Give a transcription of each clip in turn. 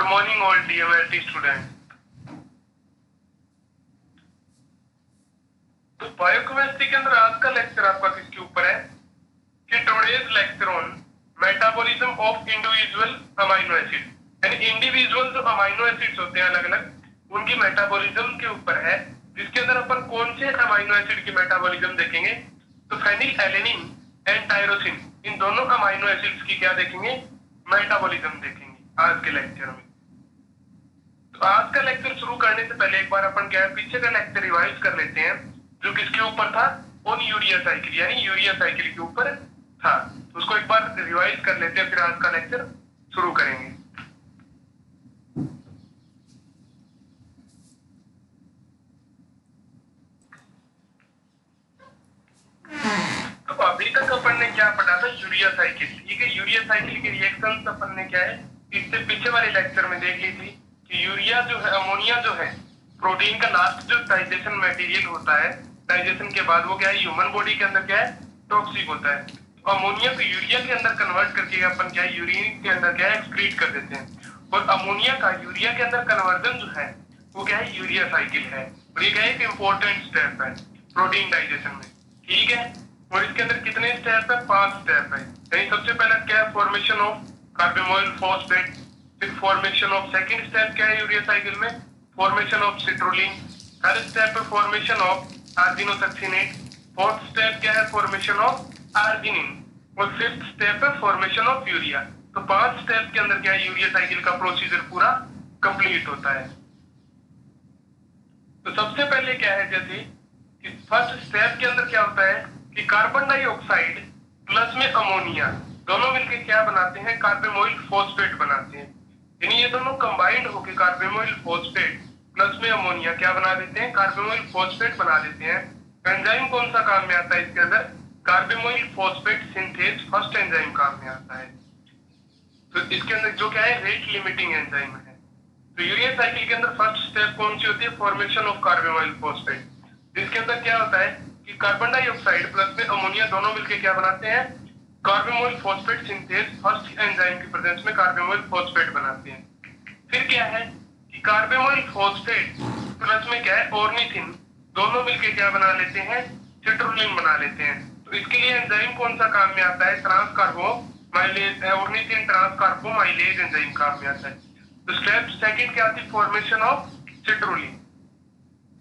Morning all DMLT student. तो biochemistry के अंदर आज का लेक्चर आपका किसके ऊपर है कि today's lecture on metabolism of individual amino acid, यानी इंडिविजुअल जो अमाइनो एसिड्स होते हैं अलग अलग उनकी मेटाबॉलिज्म के ऊपर है, जिसके अंदर अपन कौन से अमाइनो एसिड की मेटाबॉलिज्म देखेंगे तो फेनिल एलेनिन एंड टायरोसिन, इन दोनों अमाइनो एसिड्स की क्या देखेंगे मेटाबॉलिज्म देखेंगे आज के लेक्चर में। तो आज का लेक्चर शुरू करने से पहले एक बार अपन क्या है पीछे का लेक्चर रिवाइज कर लेते हैं जो किसके ऊपर था, ऑन यूरिया साइकिल, यानी यूरिया साइकिल के ऊपर था। तो उसको एक बार रिवाइज कर लेते हैं, फिर आज का लेक्चर शुरू करेंगे। तो अभी तक अपन ने क्या पढ़ा था, यूरिया साइकिल। ठीक है, यूरिया साइकिल के रिएक्शन अपन ने क्या है इससे पीछे वाले लेक्चर में देख ली थी कि यूरिया जो है, अमोनिया जो है, प्रोटीन का लास्ट जो डाइजेशन मटेरियल होता है, डाइजेशन के बाद वो क्या है ह्यूमन बॉडी के अंदर क्या है टॉक्सिक होता है। तो अमोनिया को यूरिया के अंदर कन्वर्ट करके अपन क्या है यूरिन के अंदर क्या है एक्सक्रीट कर देते हैं, और अमोनिया का यूरिया के अंदर कन्वर्जन जो है वो क्या है यूरिया साइकिल है, और ये क्या है एक इंपॉर्टेंट स्टेप है प्रोटीन डाइजेशन में। ठीक है, और इसके अंदर कितने स्टेप है, 5 स्टेप है। यानी सबसे पहला क्या है फॉर्मेशन ऑफ कार्बोमोइल फॉस्फेट, फिर फॉर्मेशन ऑफ सेकंड स्टेप क्या है यूरिया साइकिल में formation of citrulline, third step है फॉर्मेशन ऑफ आर्जिनोसक्सिनेट, फोर्थ स्टेप क्या है फॉर्मेशन ऑफ आर्जिनिन, और फिफ्थ स्टेप है फॉर्मेशन ऑफ यूरिया। तो 5 स्टेप के अंदर क्या है यूरिया साइकिल का प्रोसीजर पूरा कंप्लीट होता है। तो सबसे पहले क्या है जैसे कि फर्स्ट स्टेप के अंदर क्या होता है कि कार्बन डाइऑक्साइड प्लस में अमोनिया दोनों मिलकर क्या बनाते हैं, कार्बोमोइल फॉस्फेट बनाते हैं। यानी ये दोनों कंबाइंड होकर कार्बोमोइल फॉस्फेट प्लस में अमोनिया क्या बना देते हैं, कार्बोमोइल फॉस्फेट बना देते हैं। एंजाइम कौन सा काम में आता है इसके अंदर, कार्बोमोइल फॉस्फेट सिंथेज फर्स्ट एंजाइम काम में आता है। तो इसके अंदर जो क्या है रेट लिमिटिंग एंजाइम है। तो यूरिया साइकिल के अंदर फर्स्ट स्टेप कौन सी होती है, फॉर्मेशन ऑफ कार्बोमोइल फॉस्फेट, जिसके अंदर क्या होता है कि कार्बन डाइऑक्साइड प्लस में अमोनिया दोनों मिलकर क्या बनाते हैं, कार्बोमोइल फॉस्फेट सिंथेज फर्स्ट एंजाइम की प्रेजेंस में कार्बोमोइल फॉस्फेट बनाते हैं। फिर क्या है कि कार्बोमोइल फॉस्फेट प्लस में क्या है ऑर्निथिन दोनों मिलकर क्या बना लेते हैं, सिट्रोलिन बना लेते हैं। तो इसके लिए एंजाइम कौन सा काम में आता है, ट्रांसकार्बोमाइलेज, ऑर्निथिन ट्रांसकार्बोमाइलेज एंजाइम काम में आता है। तो स्टेप सेकंड क्या आती है, फॉर्मेशन ऑफ सिट्रोलिन।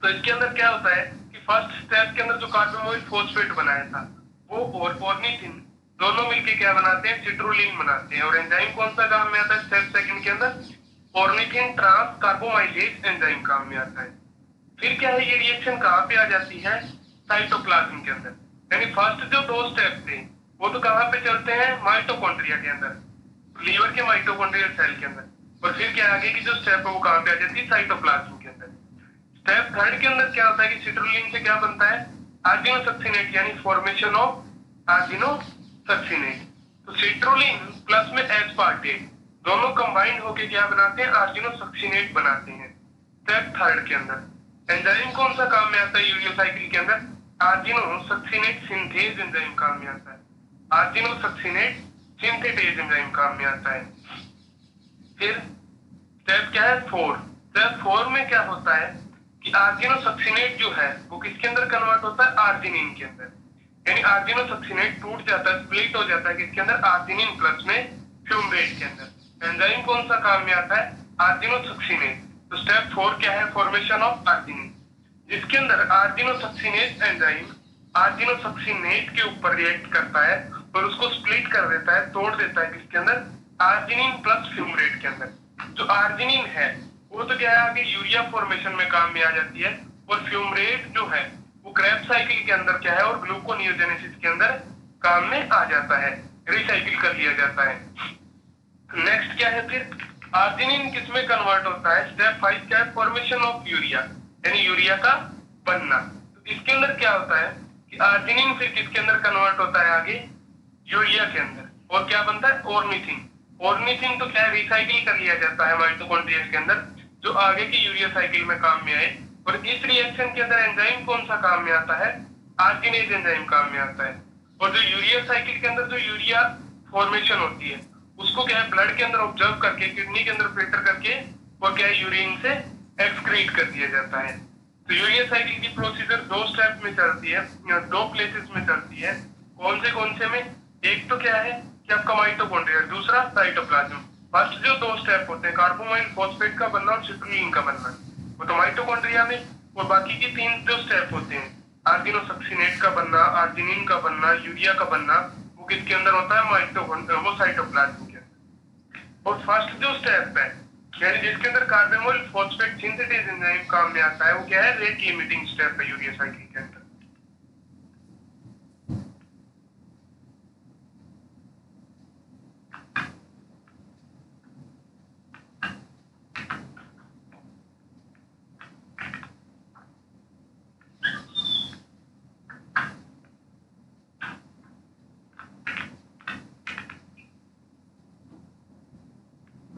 तो इसके अंदर क्या होता है कि फर्स्ट स्टेप के अंदर जो कार्बोमोइल फॉस्फेट बनाया था वो और ऑर्निथिन दोनों मिलके क्या बनाते हैं, सिट्रोलिन बनाते हैं। और एंजाइम कौन सा काम में आता है स्टेप सेकंड के अंदर, ऑर्निथिन ट्रांस कार्बोमाइलेज एंजाइम काम में आता है। फिर क्या है ये रिएक्शन कहाँ पे आ जाती है, साइटोप्लाज्म के अंदर। यानी फर्स्ट जो 2 स्टेप थे वो तो कहाँ पे चलते हैं, माइटोकॉन्ड्रिया के अंदर, लीवर के माइटोकॉन्ड्रियल सेल के अंदर। और फिर क्या आगे की जो स्टेप है वो कहाँ पे आ जाती है, साइटोप्लाज्म के अंदर। स्टेप थर्ड के अंदर क्या होता है कि सिट्रोलिन से क्या बनता है, आर्जिनोसक्सिनेट, यानी फॉर्मेशन ऑफ आर्जिनोसक्सिनेट। तो सिट्रोलिन प्लस में एस्पार्टेट दोनों कंबाइंड होके क्या बनाते हैं, आर्जिनोसक्सिनेट बनाते हैं स्टेप थर्ड के अंदर। एंजाइम कौन सा काम में आता है यूरिया साइकिल के अंदर, आर्जिनोसक्सिनेट सिंथेज एंजाइम काम में आता है, आर्जिनोसक्सिनेट सिंथेटेज एंजाइम काम में आता है। फिर स्टेप क्या है 4, स्टेप 4 में क्या होता है कि आर्जिनोसक्सिनेट जो है वो किसके अंदर कन्वर्ट होता है, आर्जिनिन के अंदर। यानी आर्जिनोसक्सिनेट टूट जाता है, स्प्लिट हो जाता है किसके अंदर, आर्जिनिन प्लस में फ्यूमरेट के अंदर। एंजाइम कौन सा काम में आता है, आर्जिनोसक्सिनेट। तो स्टेप 4 क्या है, फॉर्मेशन ऑफ आर्जिनिन, जिसके अंदर आर्जिनोसक्सिनेज एंजाइम आर्जिनोसक्सिनेट के ऊपर रिएक्ट करता है और उसको स्प्लिट कर देता है, तोड़ देता है किसके अंदर, आर्जिनिन प्लस फ्यूमरेट के अंदर। जो आर्जिनिन है वो तो क्या है आगे यूरिया फॉर्मेशन में काम में आ जाती है, और फ्यूमरेट जो है वो क्रेब्स साइकिल के अंदर क्या है और ग्लूकोनियोजेनेसिस के अंदर काम में आ जाता है, रिसाइकिल कर लिया जाता है। नेक्स्ट क्या है फिर, आर्जिनिन किसमें कन्वर्ट होता है, स्टेप 5 क्या है, फॉर्मेशन ऑफ यूरिया, यानी यूरिया का बनना। तो इसके अंदर क्या होता है कि आर्जिनिन फिर किसके अंदर कन्वर्ट होता है आगे, यूरिया के अंदर, और क्या बनता है ऑर्निथिन। ऑर्निथिन तो क्या है रिसाइकिल कर लिया जाता है माइटोकॉन्ड्रिया के अंदर, जो आगे की यूरिया साइकिल में काम में आए। और इस रिएक्शन के अंदर एंजाइम कौन सा काम में आता है, आर्जिनेज एंजाइम काम में आता है। और जो यूरिया साइकिल के अंदर जो यूरिया फॉर्मेशन होती है उसको क्या है ब्लड के अंदर ऑब्जर्व करके किडनी के अंदर फिल्टर करके वो क्या है यूरिन से एक्सक्रीट कर दिया जाता है। तो यूरिया साइकिल की प्रोसीजर दो स्टेप में चलती है, दो प्लेसेस में चलती है। कौन से में? एक तो क्या है कि आपका माइटोकॉन्ड्रिया, दूसरा साइटोप्लाज्म। फर्स्ट जो दो स्टेप होते हैं कार्बोमाइल फॉस्फेट का बनना और सिट्रुलिन का बनना, वो तो माइटोकॉन्ड्रिया में। और बाकी की तीन जो स्टेप होते हैं आर्जिनोसक्सिनेट का बनना, आर्जिनिन का बनना, यूरिया का बनना, वो किसके अंदर होता है? माइटोकॉन्ड्रिया, वो साइटोप्लाज्म के अंदर। और फर्स्ट जो स्टेप है यानी जिसके अंदर कार्बोमाइल फॉस्फेट सिंथेसिस एंजाइम काम में आता है, वो क्या है? रेट लिमिटिंग स्टेप है यूरिया साइकिल के अंदर।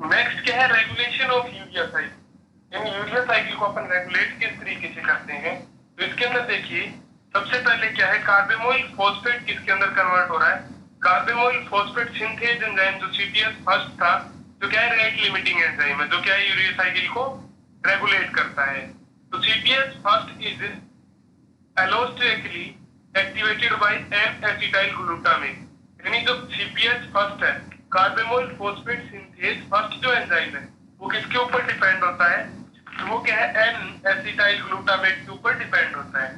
नेक्स्ट क्या है? Regulation of urea cycle. In urea cycle को अपन रेगुलेट किस तरीके से करते हैं? तो इसके अंदर देखिए सबसे पहले क्या है, कार्बोमाइल फॉस्फेट किसके अंदर कन्वर्ट हो रहा है? कार्बोमाइल फॉस्फेट सिंथेज एंजाइम जो सीटीएस फर्स्ट था, जो क्या है? रेट लिमिटिंग एंजाइम है, जो क्या है यूरिया साइकिल को रेगुलेट करता है। तो CPS first is allosterically activated by N acetyl glutamate. यानी जो सीपीएस फर्स्ट है कार्बोमाइल फॉस्फेट सिंथेज फर्स्ट जो एंजाइम है वो किसके ऊपर डिपेंड होता है? तो वो क्या है? एन एसिटाइल ग्लूटामेट के ऊपर डिपेंड होता है।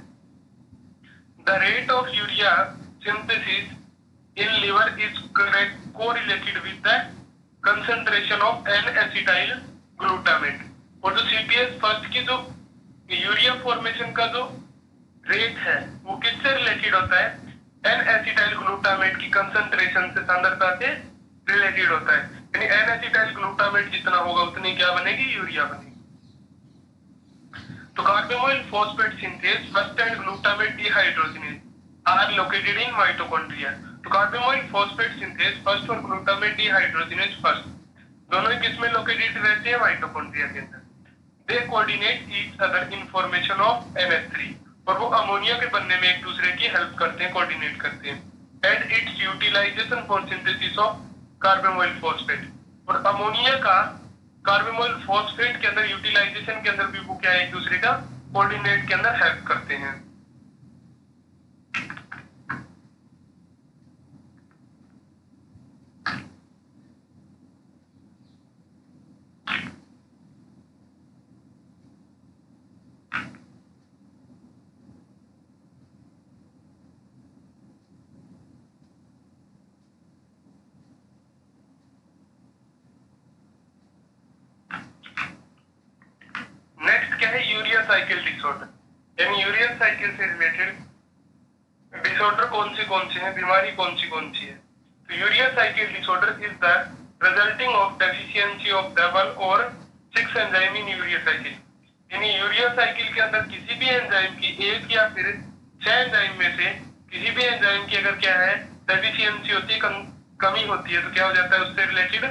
The rate of urea synthesis in liver is correlated with the concentration of N acetyl glutamate. और जो सीपीएस फर्स्ट की जो यूरिया फॉर्मेशन का जो रेट है वो किससे रिलेटेड होता है? एन एसिटाइल ग्लूटामेट की कंसंट्रेशन से, सांद्रता से रिलेटेड होता है। यानी एन एसिटाइल ग्लूटामेट जितना होगा उतनी क्या बनेगी? यूरिया बनेगी। तो carbamoyl phosphate synthase first and glutamate dehydrogenase are located in mitochondria. तो कार्बोमाइल फॉस्फेट सिंथेज फर्स्ट और ग्लूटामेट डिहाइड्रोजिनेज फर्स्ट दोनों ही किसमें लोकेटेड रहते हैं? माइटोकॉन्ड्रिया के अंदर। They coordinate each other in formation of NH3, और वो अमोनिया के बनने में एक दूसरे की हेल्प करते हैं, कोऑर्डिनेट करते हैं। And its utilization for synthesis of carbamoyl phosphate. और अमोनिया का कार्बोमाइल फॉस्फेट के अंदर यूटिलाइजेशन के अंदर भी वो क्या है? एक दूसरे का कोऑर्डिनेट के अंदर हेल्प करते हैं। Urea cycle disorder. यानी यूरिया साइकिल से रिलेटेड डिसऑर्डर कौन से हैं, बीमारी कौन सी है? तो urea cycle disorder is the resulting of deficiency of double और 6 एंजाइम इन यूरिया साइकिल। यानी यूरिया साइकिल के अंदर किसी भी एंजाइम की एक या फिर 6 एंजाइम में से किसी भी एंजाइम की अगर क्या है डेफिशिएंसी होती है, कमी होती है, तो क्या हो जाता है? उससे रिलेटेड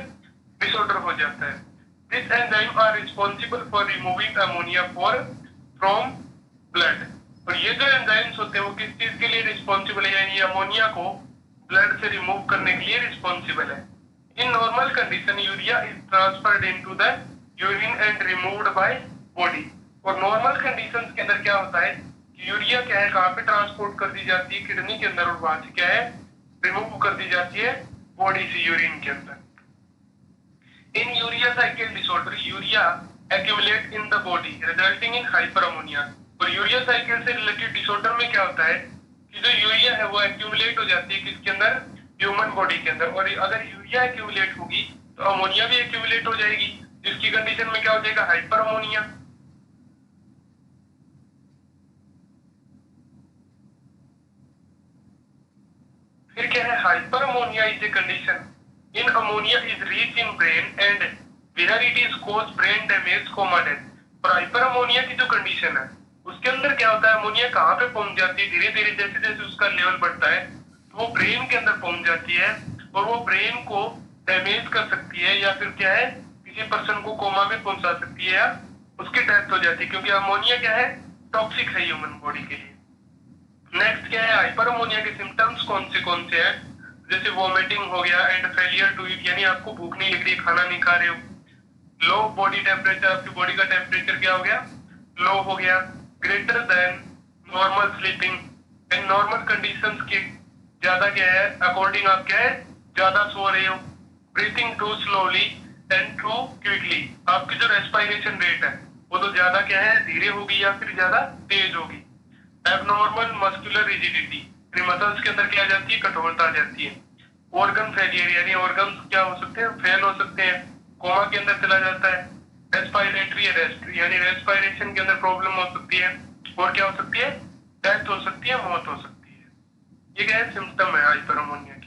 डिसऑर्डर हो जाता है। This enzyme are responsible for removing ammonia from blood। और ये जो एंजाइम्स होते हैं वो किस चीज के लिए रिस्पॉन्सिबल है? यानी अमोनिया को ब्लड से रिमूव करने के लिए रिस्पॉन्सिबल है। In normal condition urea is transferred into the urine and removed by body. और नॉर्मल कंडीशंस के अंदर क्या होता है कि यूरिया क्या है कहाँ पे ट्रांसपोर्ट कर दी जाती है? किडनी के अंदर, और वहां से क्या है रिमूव कर दी जाती है बॉडी से यूरिन के अंदर। In urea cycle disorder, urea accumulate in the body, resulting in hyperammonia। और यूरिया साइकिल से रिलेटेड डिसऑर्डर में क्या होता है कि जो यूरिया है वो एक्यूमुलेट हो जाती है किसके अंदर? ह्यूमन बॉडी के अंदर। और अगर यूरिया एक्यूमुलेट होगी तो अमोनिया भी एक्यूमुलेट हो जाएगी, जिसकी कंडीशन में क्या हो जाएगा? Hyper ammonia. फिर क्या है? Hyper ammonia is a condition in ammonia is reached in brain and where it is cause brain damage, coma, death। और हाइपर अमोनिया की जो कंडीशन है उसके अंदर क्या होता है? अमोनिया कहाँ पे पहुंच जाती है? धीरे धीरे जैसे जैसे उसका लेवल बढ़ता है तो वो ब्रेन के अंदर पहुंच जाती है और वो ब्रेन को डैमेज कर सकती है, या फिर क्या है किसी पर्सन को कोमा में पहुंचा सकती है, या उसकी डेथ हो जाती है, क्योंकि अमोनिया क्या है? टॉक्सिक है ह्यूमन बॉडी के लिए। नेक्स्ट क्या है? हाइपर अमोनिया के सिम्टम्स कौन से हैं? जैसे वोमिटिंग हो गया एंड फेलियर टू ईट, यानी आपको भूख नहीं लग रही, खाना नहीं खा रहे हो। लो बॉडी टेम्परेचर, आपकी बॉडी का टेम्परेचर क्या हो गया, लो हो गया। Greater than normal sleeping, in normal conditions के ज्यादा क्या है, अकॉर्डिंग आप क्या है, ज्यादा सो रहे हो। Breathing too slowly and too quickly, आपकी जो रेस्पिरेशन रेट है वो तो ज्यादा क्या है, धीरे होगी या फिर ज्यादा तेज होगी। एबनॉर्मल मस्कुलर रिजिडिटी, मसल्स के अंदर क्या आ जाती है, कठोरता आ जाती है। ऑर्गन फेलियर, यानी ऑर्गन क्या हो सकते हैं, फेल हो सकते हैं, कोमा के अंदर चला जाता है। रेस्पिरेटरी अरेस्ट, यानी रेस्पिरेशन के अंदर प्रॉब्लम हो सकती है। और क्या हो सकती है, डेथ हो सकती है, मौत हो सकती है। ये क्या है, सिम्टम है हाइपरअमोनिया की।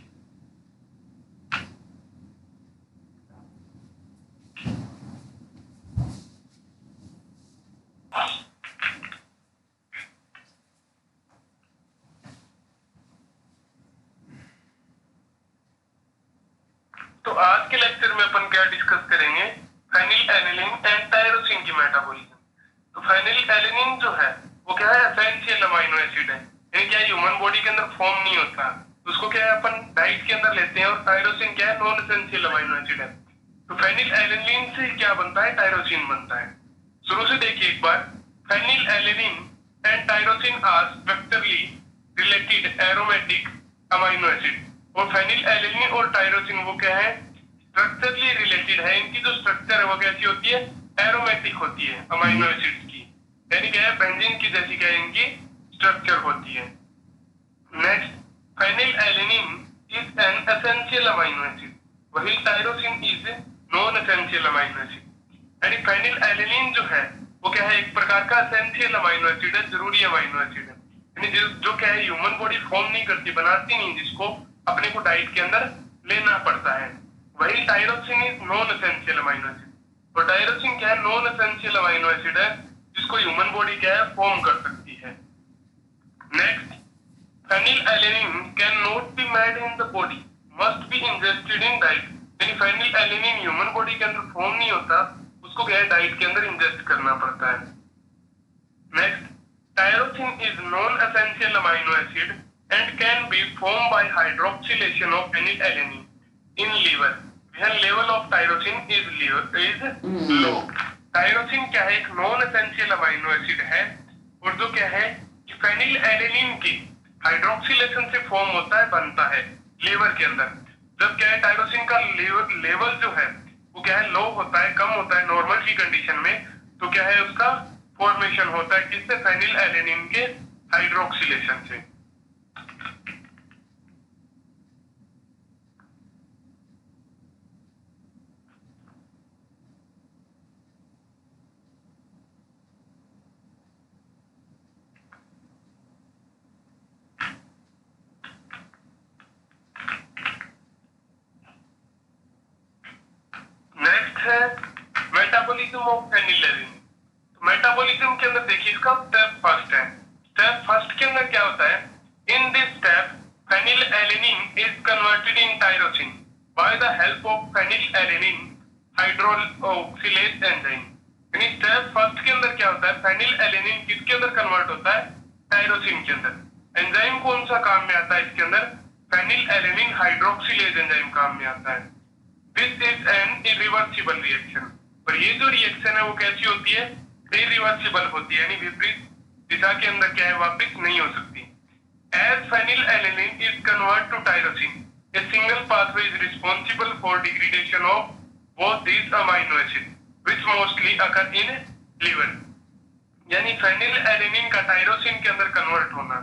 तो आज के लेक्चर में अपन क्या डिस्कस करेंगे, फेनिलएलनिन एंड टायरोसिन की मेटाबॉलिज्म। तो फेनिलएलनिन जो है वो क्या है, एसेंशियल अमीनो एसिड है, यानी क्या ह्यूमन बॉडी के अंदर फॉर्म नहीं होता, उसको क्या है अपन डाइट के अंदर लेते हैं। और टायरोसिन क्या है, नॉन एसेंशियल अमीनो एसिड है। तो फेनिलएलनिन से क्या बनता है, टायरोसिन बनता है। शुरू से देखिए एक बार, phenylalanine and tyrosine are structurally related aromatic amino acid. और फेनिलएलनिन और टायरोसिन वो क्या है, स्ट्रक्चरली रिलेटेड है। इनकी जो स्ट्रक्चर है वो कैसी होती है, एरोमेटिक होती है अमीनो एसिड्स की, यानी क्या है, बेंजीन की जैसी क्या है इनकी स्ट्रक्चर होती है। Next, phenylalanine is an essential amino acid, वही tyrosine is non essential amino acid. यानी फेनिलएलनिन जो है वो क्या है, एक प्रकार का एसेंशियल अमीनो एसिड है, जरूरी अमीनो एसिड है, यानी जो क्या है ह्यूमन बॉडी फॉर्म नहीं करती, बनाती नहीं, जिसको अपने को डाइट के अंदर लेना पड़ता है। वही tyrosine is non essential amino acid. और टायरोसिन क्या है, नॉन एसेंशियल अमीनो एसिड है, जिसको ह्यूमन बॉडी क्या है, फॉर्म कर सकती है। Next, phenylalanine can not be made in the body, must be ingested in diet. यानी फेनिलएलनिन ह्यूमन बॉडी के अंदर फॉर्म नहीं होता, उसको क्या है, डाइट के अंदर इंजेस्ट करना पड़ता है। Next, tyrosine is non essential amino acid and can be formed by hydroxylation of phenylalanine in liver when level of tyrosine is low। Tyrosine क्या है, एक नॉन एसेंशियल अमीनो एसिड है, और जो क्या है कि फेनिलएलनिन की हाइड्रोक्सिलेशन से फॉर्म होता है, बनता है लीवर के अंदर। जब क्या है, टायरोसिन का लेवल जो है वो क्या है, लो होता है, कम होता है नॉर्मल की कंडीशन में, तो क्या है, उसका फॉर्मेशन होता है किससे, फेनिलएलनिन के हाइड्रोक्सिलेशन से। नेक्स्ट है मेटाबॉलिज्म ऑफ फेनिलएलनिन। तो मेटाबॉलिज्म के अंदर देखिए, इसका स्टेप फर्स्ट है। स्टेप फर्स्ट के अंदर क्या होता है, in this step phenylalanine is converted in tyrosine bye the help of phenylalanine hydroxylase enzyme. यानी स्टेप फर्स्ट के अंदर क्या होता है, फेनिलएलनिन किसके अंदर कन्वर्ट होता है, टायरोसिन के अंदर। एंजाइम कौन सा काम में आता है इसके अंदर, फेनिलएलनिन हाइड्रोक्सिलेज एंजाइम काम में आता है। This is an irreversible reaction. पर ये जो रिएक्शन है वो कैसी होती है, इरिवर्सिबल होती है, यानी विपरीत दिशा के अंदर क्या है, वापस नहीं हो सकती। As phenylalanine is convert to tyrosine, a single pathway is responsible for degradation of both these amino acids, which mostly occur in liver। यानी फेनिलएलनिन का टायरोसिन के अंदर कन्वर्ट होना,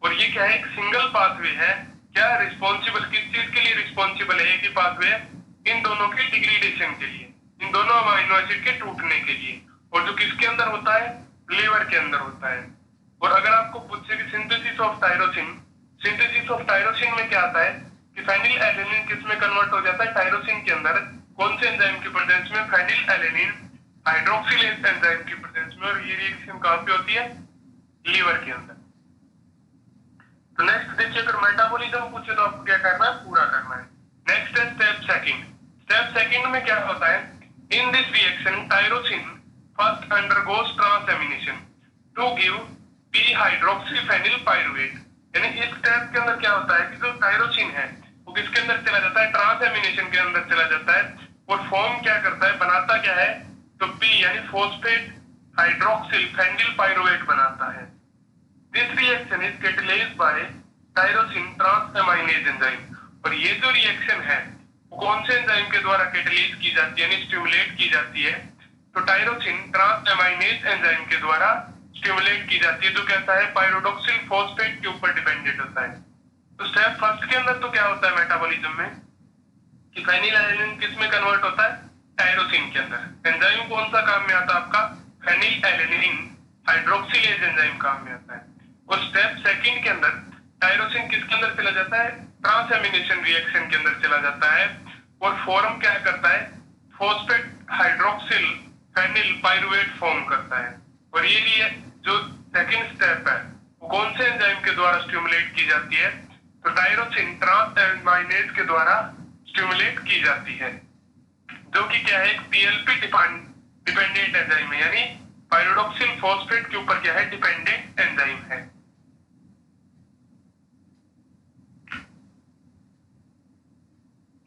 और ये क्या है, एक सिंगल पाथवे है, क्या रिस्पॉन्सिबल, किस चीज के लिए रिस्पॉन्सिबल है, एक ही पाथवे है, इन दोनों के डिग्रेडेशन के लिए, इन दोनों अमीनो एसिड के टूटने के लिए। और जो किसके अंदर होता है, लीवर के अंदर होता है। और अगर आपको पूछे कि synthesis of tyrosine, synthesis of tyrosine में क्या आता है कि फेनिलएलनिन किस में कन्वर्ट हो जाता है, टायरोसिन के अंदर, कौन से एंजाइम की प्रेजेंस में, फेनिलएलनिन हाइड्रोक्सिलेज एंजाइम की प्रेजेंस में। और ये रिएक्शन कहां पे होती है, लीवर के अंदर। तो नेक्स्ट देखिए, अगर मेटाबॉलिज्म पूछे तो आपको क्या करना है, पूरा करना है। नेक्स्ट है स्टेप सेकंड। स्टेप सेकंड में क्या होता है, in this reaction tyrosine first undergoes transamination to give the hydroxy phenyl pyruvate. यानी इस स्टेप के अंदर क्या होता है कि जो टायरोसिन है वो किसके अंदर चला जाता है, ट्रांसएमिनेशन के अंदर चला जाता है और फॉर्म क्या करता है, बनाता क्या है, तो पी यानी फोस्फेट हाइड्रोक्सिल फेनिल पाइरुवेट बनाता है। This reaction is catalysed by tyrosine transaminase enzyme. और ये जो रिएक्शन है वो कौन से एंजाइम के द्वारा कैटलाइज की जाती है यानी स्टिमुलेट की जाती है, तो टायरोसिन ट्रांसएमाइनेज एंजाइम के द्वारा स्टिमुलेट की जाती है, जो कहता है पाइरोडॉक्सिल फॉस्फेट के ऊपर डिपेंडेंट होता है। तो स्टेप फर्स्ट के अंदर तो क्या होता है मेटाबॉलिज्म में कि फेनिलएलैनिन किस में कन्वर्ट होता है, टायरोसिन के अंदर। एंजाइम कौन सा काम में आता है आपका, फेनिलएलैनिन हाइड्रोक्सिलेज एंजाइम काम में आता है। और स्टेप सेकंड के अंदर टायरोसिन किसके अंदर चला जाता है, ट्रांसएमिनेशन रिएक्शन के अंदर चला जाता है और फॉर्म क्या करता है, phosphate hydroxyl phenyl pyruvate form करता है। और ये जो सेकंड स्टेप है वो कौन से एंजाइम के द्वारा स्टिमुलेट की जाती है, तो टायरोसिन ट्रांसएमाइनेज के द्वारा स्टिमुलेट की जाती है, जो कि क्या है, एक पीएलपी डिपेंडेंट एंजाइम है, यानी पाइरोडॉक्सिल फॉस्फेट के ऊपर क्या है, डिपेंडेंट एंजाइम है।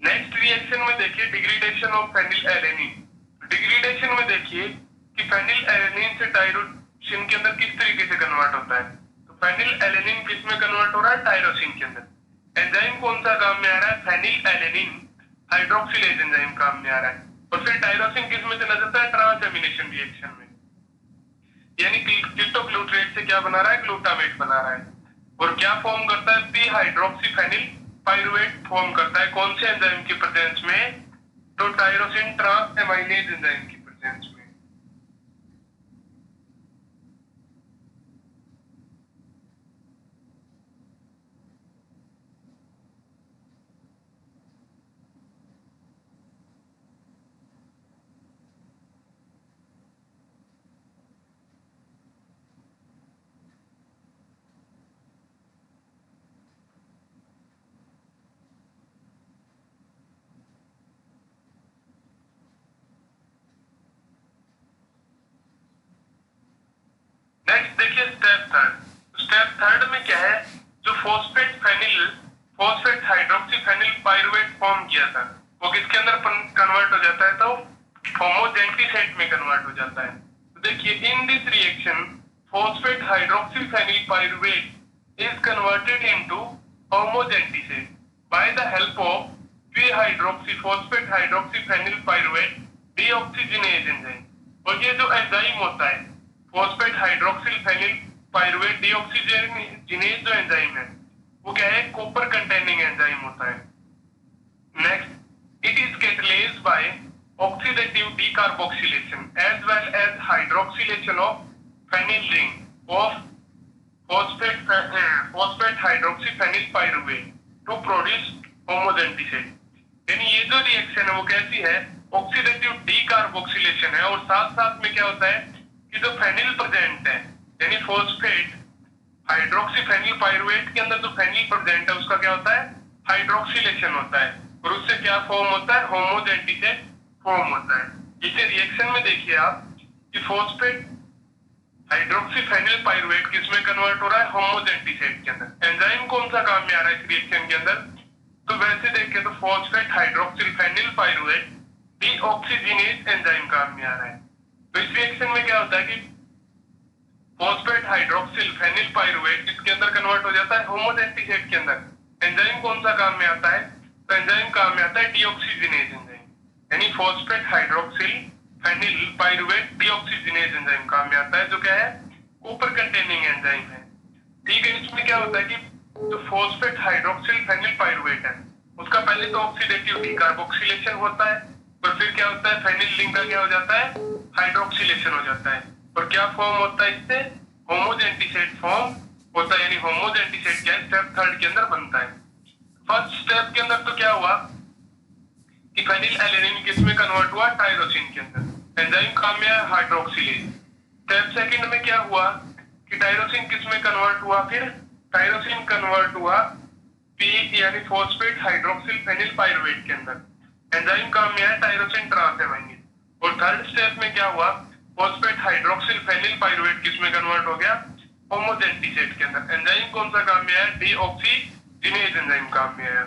नेक्स्ट रिएक्शन में देखिए डिग्रेडेशन ऑफ फेनिलएलैनिन। डिग्रेडेशन में देखिए कि फेनिलएलैनिन से टायरोसिन के अंदर किस तरीके से कन्वर्ट होता है, तो फेनिलएलैनिन किस में कन्वर्ट हो रहा है, टायरोसिन के अंदर। एंजाइम कौन सा काम में आ रहा है, फेनिलएलैनिन हाइड्रोक्सिलेज एंजाइम काम में आ रहा है। और फिर टायरोसिन किस में चला जाता है, ट्रांसएमिनेशन रिएक्शन में, यानी कीटोग्लूटारेट से क्या बना रहा है, ग्लूटामेट बना रहा है। और क्या फॉर्म करता है, P hydroxy phenyl pyruvate form करता है, कौन से एंजाइम की प्रेजेंस में, तो टायरोसिन ट्रांसएमाइनेज एंजाइम की प्रेजेंस में। नेक्स्ट देखिए स्टेप थर्ड। स्टेप थर्ड में क्या है, जो phosphate hydroxy phenyl pyruvate form किया था वो किसके अंदर कन्वर्ट हो जाता है, तो होमोजेंटिसेट में कन्वर्ट हो जाता है। तो देखिए in this reaction phosphate hydroxy phenyl pyruvate is converted into homogentisate by the help of p hydroxy phosphate hydroxy phenyl pyruvate dioxygenase enzyme. और ये जो एंजाइम होता है phosphate hydroxyl phenyl pyruvate dioxygenase जो एंजाइम है वो क्या है, कॉपर कंटेनिंग एंजाइम होता है। Next it is catalysed by oxidative decarboxylation as well as hydroxylation of phenyl ring of phosphate hydroxy phenyl pyruvate to produce homogentisate. यानी ये जो रिएक्शन है वो कैसी है, ऑक्सीडेटिव डीकार्बोक्सिलेशन है। और साथ साथ में क्या होता है कि जो फेनिल प्रेजेंट है यानी फोस्फेट हाइड्रोक्सी फेनिल पाइरुवेट के अंदर जो फेनिल प्रेजेंट है उसका क्या होता है, हाइड्रोक्सिलेशन होता है और उससे क्या फॉर्म होता है, होमोजेंटिसेट फॉर्म होता है। इसे रिएक्शन में देखिए आप कि फोस्फेट हाइड्रोक्सी फेनिल पाइरुवेट किसमें कन्वर्ट हो रहा है, होमोजेंटिसेट के अंदर। एंजाइम कौन सा काम में आ रहा है इस रिएक्शन के अंदर, तो वैसे देखें तो phosphate hydroxyl phenyl pyruvate dioxygenase enzyme काम में आ रहा है। तो इस रिएक्शन में क्या होता है कि फोस्फेट हाइड्रोक्सिल फेनिल पाइरुवेट इसके अंदर कन्वर्ट हो जाता है होमोजेंटिसेट के अंदर। एंजाइम कौन सा काम में आता है, तो एंजाइम काम में आता है डीऑक्सीजनेज एंजाइम, यानी phosphate hydroxyl phenyl pyruvate dioxygenase enzyme काम में आता है, जो क्या है, कॉपर कंटेनिंग एंजाइम है। ठीक है, इसमें क्या होता है कि जो फोस्फेट हाइड्रोक्सिल फेनिल पाइरुवेट है उसका पहले तो ऑक्सीडेटिव डीकार्बोक्सिलेशन होता है और फिर क्या होता है, फेनिल रिंग का क्या हो जाता है, हाइड्रोक्सिलेशन हो जाता है और क्या फॉर्म होता है, इससे होमोजेंटिसेट फॉर्म होता है। यानी होमोजेंटिसेट क्या है, स्टेप थर्ड के अंदर बनता है। फर्स्ट स्टेप के अंदर तो क्या हुआ कि फेनिलएलैनिन किस में कन्वर्ट हुआ, टायरोसिन के अंदर। एंजाइम काम में है हाइड्रोक्सिलेज। स्टेप सेकंड में क्या हुआ कि टायरोसिन किस में कन्वर्ट हुआ, फिर टायरोसिन कन्वर्ट हुआ पी यानी फोस्फेट हाइड्रोक्सिल फेनिल पाइरुवेट के अंदर। एंजाइम काम में है टायरोसिन ट्रांसएमाइनेज। और थर्ड स्टेप में क्या हुआ, फोस्फेट हाइड्रोक्सिल फेनिल पाइरुवेट किस में कन्वर्ट हो गया, होमोजेंटिसेट के अंदर। एंजाइम कौन सा काम में है, डीऑक्सीजनेज एंजाइम काम में है।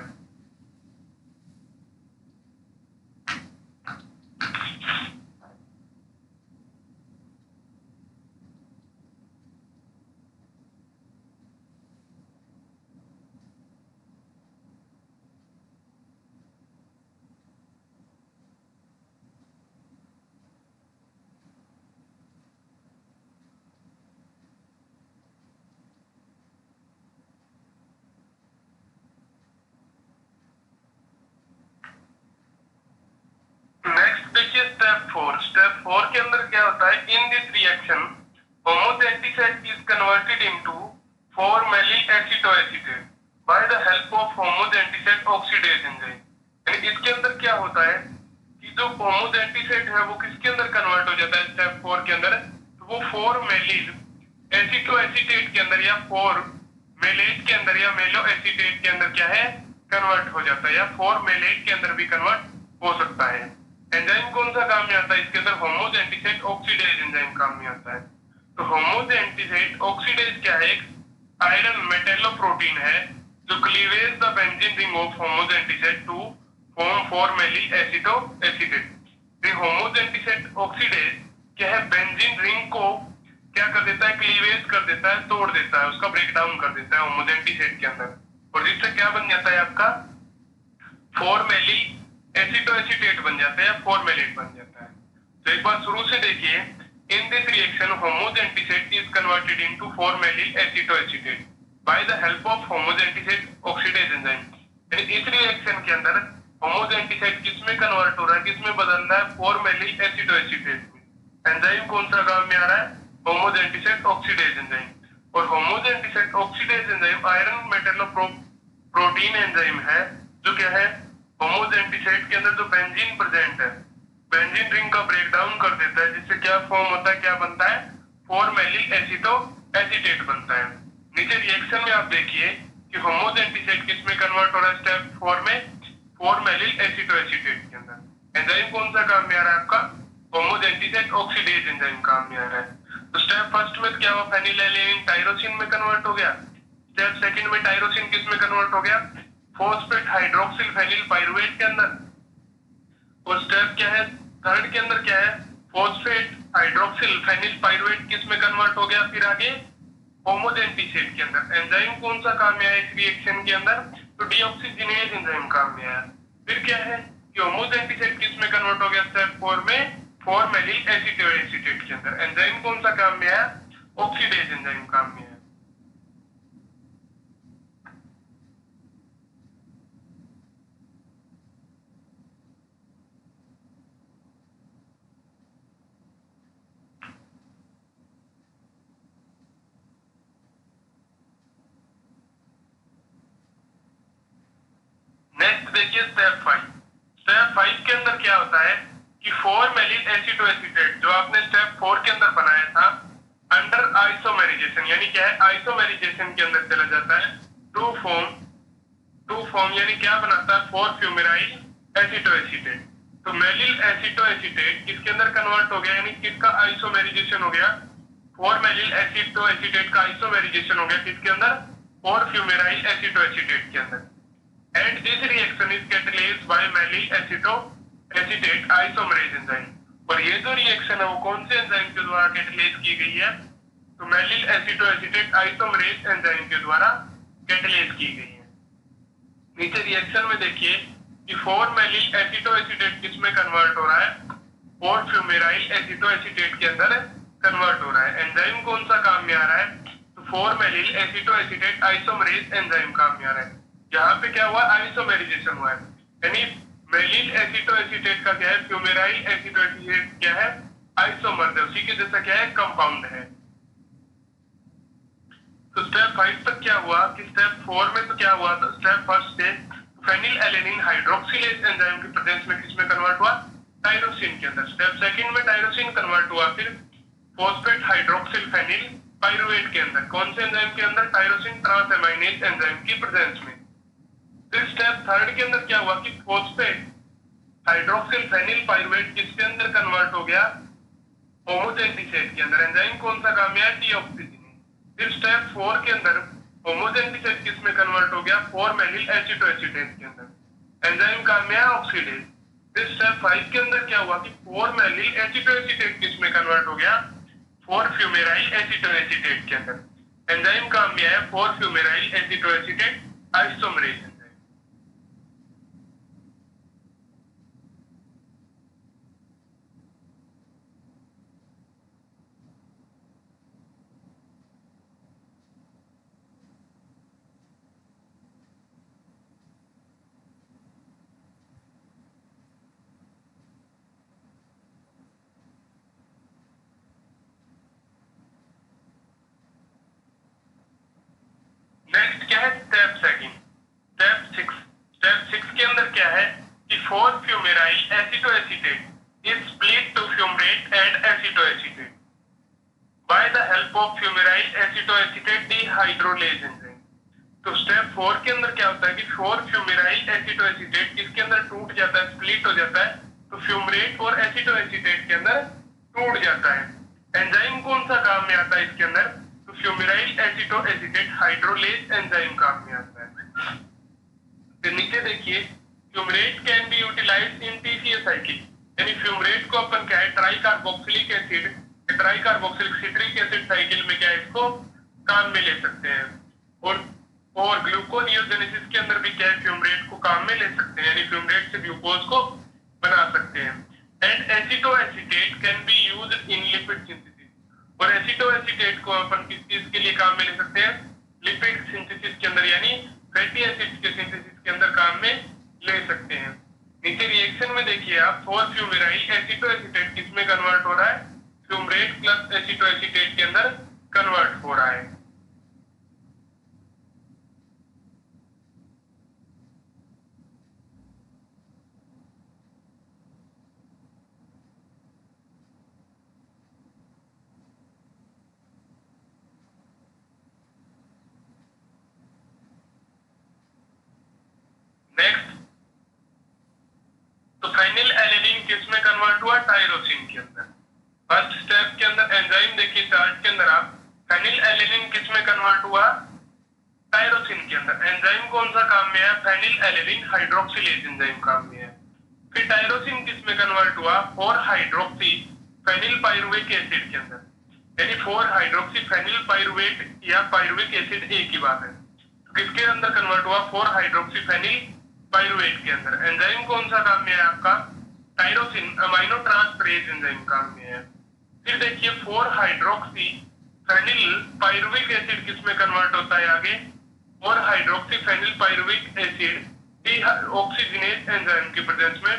स्टेप फोर के अंदर क्या होता है, in this reaction homogentisate is converted into 4-मेलिल acetoacetate by the help of homogentisate oxidase enzyme. यानी इसके अंदर क्या होता है कि जो होमोजेंटिसेट है वो किसके अंदर कन्वर्ट हो जाता है स्टेप फोर के अंदर, तो वो 4-मेलिल एसिटोएसीटेट के अंदर या 4-मेलेट के अंदर या मेलो एसीटेट के अंदर क्या है, कन्वर्ट हो जाता है, या 4-मेलेट के अंदर भी कन्वर्ट हो सकता है। एंजाइम कौन सा काम में आता है इसके अंदर, होमोजेंटिसेट ऑक्सीडेज एंजाइम काम में आता है। तो होमोजेंटिसेट ऑक्सीडेज क्या है, एक आयरन मेटेलोप्रोटीन है जो cleavage the benzene ring of homogentisate to form 4-मेलिल एसिटोएसीटेट। होमोजेंटिसेट ऑक्सीडेज क्या है, बेंजीन रिंग को क्या कर देता है, क्लीवेज कर देता है, तोड़ देता है, उसका ब्रेक डाउन कर देता है होमोजेंटिसेट के अंदर, और जिससे क्या बन जाता है आपका 4-मेलिल एसिटोएसीटेट बन जाता है या 4-मेलेट बन जाता है। तो एक बार शुरू से देखिए, in this reaction homogentisate is converted into 4-मेलिल acetoacetate by the help of homogentisate oxidase enzyme. यानी इस रिएक्शन के अंदर होमोजेंटिसेट किसमें कन्वर्ट हो रहा है, किसमें बदल रहा है, 4-मेलिल एसिटोएसीटेट में। एंजाइम कौन सा काम में आ रहा है, होमोजेंटिसेट ऑक्सीडेज एंजाइम। और होमोजेंटिसेट ऑक्सीडेज एंजाइम आयरन मेटेलोप्रोटीन एंजाइम है जो क्या है, होमोजेंटिसेट के अंदर जो बेंजीन प्रेजेंट है, बेंजीन रिंग का ब्रेक डाउन कर देता है, जिससे क्या फॉर्म होता है, क्या बनता है, 4-मेलिल एसिटोएसीटेट बनता है। नीचे रिएक्शन में आप देखिए कि होमोजेंटिसेट किस में कन्वर्ट हो रहा है स्टेप फोर में, 4-मेलिल एसिटोएसीटेट के अंदर। एंजाइम कौन सा काम में आ रहा है आपका, होमोजेंटिसेट ऑक्सीडेज एंजाइम काम में आ रहा है। तो स्टेप फर्स्ट में क्या हुआ, फेनिलएलैनिन टायरोसिन में कन्वर्ट हो गया। स्टेप सेकंड में टायरोसिन किस में कन्वर्ट हो गया, फॉस्फेट हाइड्रोक्सिल फेनिल पाइरुवेट के अंदर। और स्टेप क्या है, थर्ड के अंदर क्या है, फॉस्फेट हाइड्रोक्सिल फेनिल पाइरुवेट किस में कन्वर्ट हो गया, फिर आगे होमोजेंटिसेट के अंदर। एंजाइम कौन सा काम में आया इस रिएक्शन के अंदर, तो डीऑक्सीजिनेज एंजाइम काम में आया। फिर क्या है कि होमोजेंटिसेट किस में कन्वर्ट हो गया स्टेप फोर में, 4-मेलिल एसिटोएसीटेट के अंदर। एंजाइम कौन सा काम में आया, ऑक्सीडेज एंजाइम काम में आया। नेक्स्ट देखिए स्टेप फाइव। स्टेप फाइव के अंदर क्या होता है कि 4-मेलिल एसिटोएसीटेट जो आपने स्टेप फोर के अंदर बनाया था, अंडर आइसोमेराइजेशन, यानी क्या है, आइसोमेराइजेशन के अंदर चला जाता है टू फॉर्म यानी क्या बनाता है, 4-फ्यूमेराइल एसिटोएसीटेट। तो मेलिल एसिटोएसीटेट किसके अंदर कन्वर्ट हो गया, यानी किसका आइसोमेराइजेशन हो गया, 4-मेलिल एसिटोएसीटेट का आइसोमेराइजेशन हो गया किसके अंदर, 4-फ्यूमेराइल एसिटोएसीटेट के अंदर। And this reaction is catalyzed by melyl acetate isomerase enzyme। और ये जो रिएक्शन है वो कौन से एंजाइम के द्वारा कैटलाइज की गई है, तो मेलिल एसिटोएसीटेट आइसोमरेज एंजाइम के द्वारा कैटलाइज की गई है। नीचे रिएक्शन में देखिए कि 4-मेलिल एसिटोएसीटेट किसमें कन्वर्ट हो रहा है, 4-फ्यूमेराइल एसिटोएसीटेट के अंदर कन्वर्ट हो रहा है। एंजाइम कौन सा काम में आ रहा है, तो 4-मेलिल एसिटोएसीटेट आइसोमरेज एंजाइम काम में आ रहा है। यहाँ पे क्या हुआ, आइसोमेराइजेशन हुआ है, यानी मेलिल एसिटोएसीटेट का क्या है, फ्यूमेराइल एसिटोएसीटेट क्या है, आइसोमर है, उसी के जैसा क्या है, कंपाउंड है। तो स्टेप फाइव तक क्या हुआ कि स्टेप फोर में तो क्या हुआ था, स्टेप फर्स्ट से फेनिलएलैनिन हाइड्रोक्सिलेज एंजाइम की प्रेजेंस में किसमें कन्वर्ट हुआ, टायरोसिन के अंदर। स्टेप सेकंड में टायरोसिन कन्वर्ट हुआ फिर फॉस्फेट हाइड्रोक्सिल फेनिल पाइरुवेट के अंदर। कौन से एंजाइम के अंदर, टायरोसिन ट्रांसएमाइनेज एंजाइम की प्रेजेंस में। फिर स्टेप थर्ड के अंदर क्या हुआ कि फॉस्फेट हाइड्रोक्सिल फेनिल पाइरुवेट किसके अंदर कन्वर्ट हो गया, होमोजेंटिसेट के अंदर। एंजाइम कौन सा काम में आया, डीऑक्सीजिनेज। फिर स्टेप फोर के अंदर होमोजेंटिसेट किसमें कन्वर्ट हो गया, 4-मेलिल एसिटोएसीटेट के अंदर। एंजाइम काम में आया ऑक्सीडेज। फिर स्टेप फाइव के अंदर क्या हुआ कि 4-मेलिल एसिटोएसीटेट किसमें कन्वर्ट हो गया, 4-फ्यूमेराइल एसिटोएसीटेट के अंदर। एंजाइम काम में आया 4-फ्यूमेराइल एसिटोएसीटेट isomerase. acetoacetate is split to fumarate and acetoacetate. By the help of fumarate acetoacetate dehydrolase enzyme. तो स्टेप 4 के अंदर क्या होता है कि 4 फ्यूमेराइल एसिटोएसिटेट किसके अंदर टूट जाता है, स्प्लिट हो जाता है, तो फ्यूमरेट और एसिटोएसिटेट के अंदर टूट जाता है। एंजाइम कौन सा काम में आता है इसके अंदर, तो फ्यूमेराइल एसिटोएसिटेट हाइड्रोलेज एंजाइम काम में आता है। तो नीचे देखिए, fumarate can be utilized in TCA cycle, यानी फ्यूमरेट को अपन क्या है tri carboxylic acid, tri carboxylic citric acid cycle में क्या है इसको काम में ले सकते हैं। और ग्लूकोनियोजेनेसिस के अंदर भी क्या है फ्यूमरेट को काम में ले सकते हैं, यानी फ्यूमरेट से ग्लूकोज को बना सकते हैं। And acetoacetate can be used in lipid synthesis, और एसिटोएसिटेट को अपन किस चीज के लिए काम में ले सकते हैं, लिपिड सिंथेसिस के अंदर, यानी फैटी एसिड्स के सिंथेसिस के अंदर काम में ले सकते हैं। नीचे रिएक्शन में देखिए आप, 4 फ्यूमेराइल एसिटोएसिटेट किसमें कन्वर्ट हो रहा है, फ्यूमरेट प्लस एसिटोएसिटेट के अंदर कन्वर्ट हो रहा है। नेक्स्ट, तो फेनिल एलेनिन किस में कन्वर्ट हुआ, टायरोसिन के अंदर। फर्स्ट स्टेप के अंदर एंजाइम देखिए चार्ट के अंदर आप, फेनिल एलेनिन किस में कन्वर्ट हुआ, टायरोसिन के अंदर। एंजाइम कौन सा काम में है, फेनिल एलेनिन हाइड्रोक्सिलेज एंजाइम काम में है। फिर टायरोसिन किस में कन्वर्ट हुआ, 4 हाइड्रोक्सी फेनिल पायरुविक एसिड के अंदर, यानी 4 हाइड्रोक्सी फेनिल पायरुवेट या पायरुविक एसिड एक ही बात है। तो किसके अंदर कन्वर्ट हुआ, 4 हाइड्रोक्सी फेनिल पायरुवेट के अंदर। एंजाइम कौन सा काम में है आपका, टायरोसिन अमाइनो ट्रांसफरेज एंजाइम काम में है। फिर देखिए 4 हाइड्रोक्सी फेनिल पायरुविक एसिड किस में कन्वर्ट होता है आगे, 4 hydroxy phenyl pyruvic acid dioxygenase enzyme की प्रेजेंस में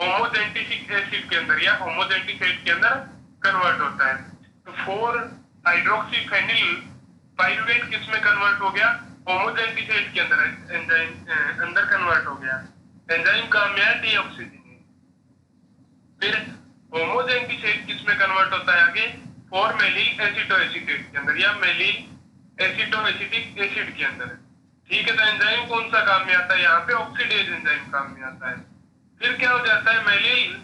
होमोजेंटिसिक एसिड के अंदर या होमोजेंटिसेट के अंदर कन्वर्ट होता है। तो 4 हाइड्रोक्सी फेनिल पायरुवेट किस में कन्वर्ट हो गया, होमोजेंटिसेट के अंदर एंजाइम अंदर कन्वर्ट हो गया। एंजाइम का में है डीऑक्सीजनेज। फिर होमोजेंटिसेट किस में कन्वर्ट होता है आगे, 4 मेलिल एसिटोएसिटेट के अंदर या मेलिल एसिटोएसिटिक एसिड के अंदर। ठीक है, तो एंजाइम कौन सा काम में आता है, यहाँ पे ऑक्सीडेज एंजाइम काम में आता है। फिर क्या हो जाता है, मेलिल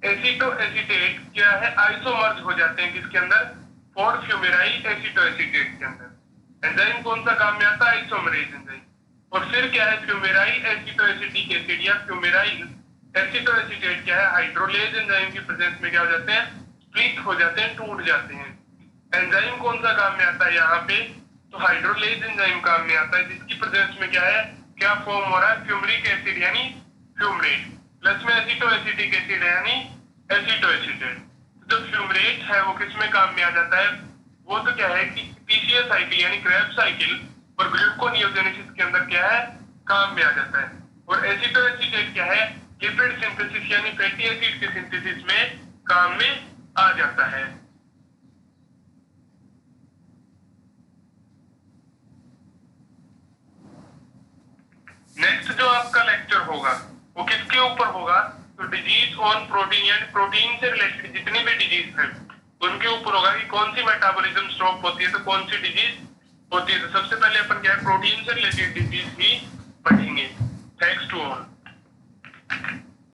एसिटोएसिटेट क्या है आइसोमर्ज हो जाते हैं किसके अंदर, 4 फ्यूमेराइल एसिटोएसिटेट के अंदर। एंजाइम कौन सा काम में आता है, आइसोमरेज एंजाइम। और फिर क्या है, फ्यूमेराइल एसिटोएसिटिक एसिड या फ्यूमेराइल एसिटोएसिटेट क्या है, हाइड्रोलेज एंजाइम की प्रेजेंस में क्या हो जाते हैं, स्प्लिट हो जाते हैं, टूट जाते हैं। एंजाइम कौन सा काम में आता है यहाँ पे, तो हाइड्रोलेज एंजाइम काम में आता है, जिसकी प्रेजेंस में क्या है, क्या फॉर्म हो रहा है, फ्यूमरिक एसिड यानी फ्यूमरेट, प्लस में एसिटोएसिटिक एसिड है यानी एसिटोएसिटेट। तो जो फ्यूमरेट है वो किस में काम में आ जाता है, वो तो क्या है कि पीसीए साइकिल यानी क्रेब्स साइकिल और ग्लूकोनियोजेनेसिस के अंदर क्या है काम में आ जाता है। और एसिटोएसिटेट क्या है, लिपिड सिंथेसिस यानी फैटी एसिड के सिंथेसिस में काम में आ जाता है। नेक्स्ट जो आपका लेक्चर होगा वो किसके ऊपर होगा, तो डिजीज ऑन प्रोटीन यानी प्रोटीन से रिलेटेड जितनी भी डिजीज है उनके ऊपर होगा कि कौन सी मेटाबॉलिज्म स्टॉप होती है तो कौन सी डिजीज होती है। तो सबसे पहले अपन क्या है, प्रोटीन से रिलेटेड डिजीज ही पढ़ेंगे। Thanks to all.